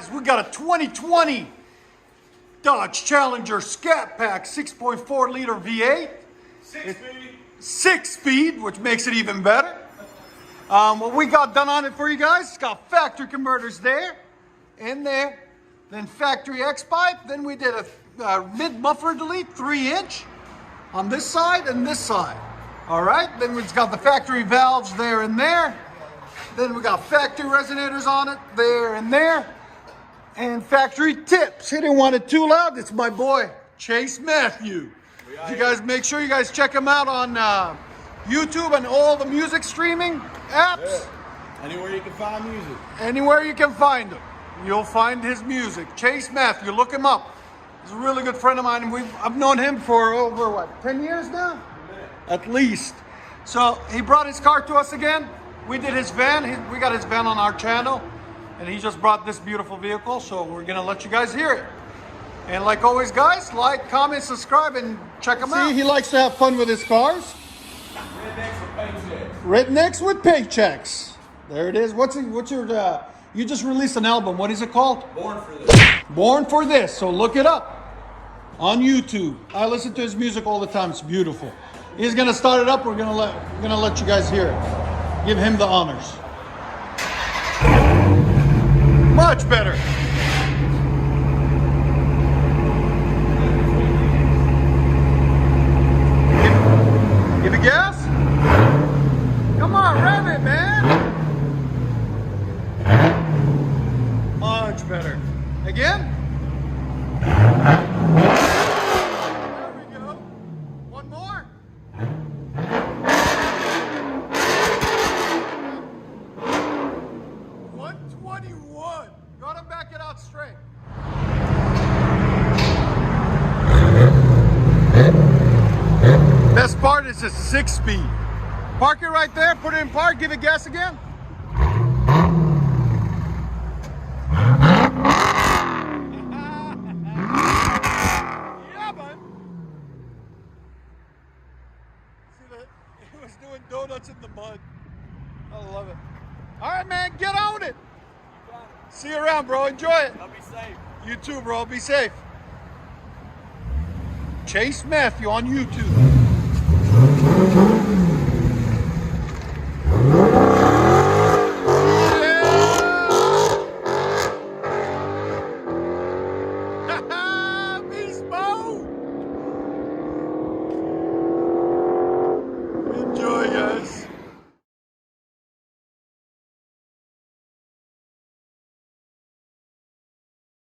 guys, we got a 2020 Dodge Challenger Scat Pack 6.4 liter V8. 6-speed, which makes it even better. What we got done on it for you guys, it's got factory converters there, and there, then factory X-pipe, then we did a mid-muffler delete, 3-inch, on this side and this side. All right, then it's got the factory valves there and there. Then we got factory resonators on it, there and there. And factory tips. He didn't want it too loud. It's my boy, Chase Matthew. You guys make sure you guys check him out on YouTube and all the music streaming apps. Yeah. Anywhere you can find music. Anywhere you can find him, you'll find his music. Chase Matthew, look him up. He's a really good friend of mine, and I've known him for over, what, 10 years now? At least. So he brought his car to us again. We did his van. We got his van on our channel, and he just brought this beautiful vehicle, so we're gonna let you guys hear it. And like always, guys, like, comment, subscribe, and check him out. See, he likes to have fun with his cars. Rednecks with paychecks. There it is. What's your, you just released an album. What is it called? Born for this. Born for This. So look it up on YouTube. I listen to his music all the time. It's beautiful. He's gonna start it up. We're gonna let you guys hear it. Give him the honors. Much better. Give it gas. Come on, rev it, man. Much better. Again. There we go. One more. 121. Gotta back it out straight. Best part is it's 6-speed. Park it right there, put it in park, give it gas again. Yeah, bud. See that? It was doing donuts in the mud. I love it. All right, man, get on it. See you around, bro. Enjoy it. I'll be safe. You too, bro. Be safe. Chase Matthew on YouTube.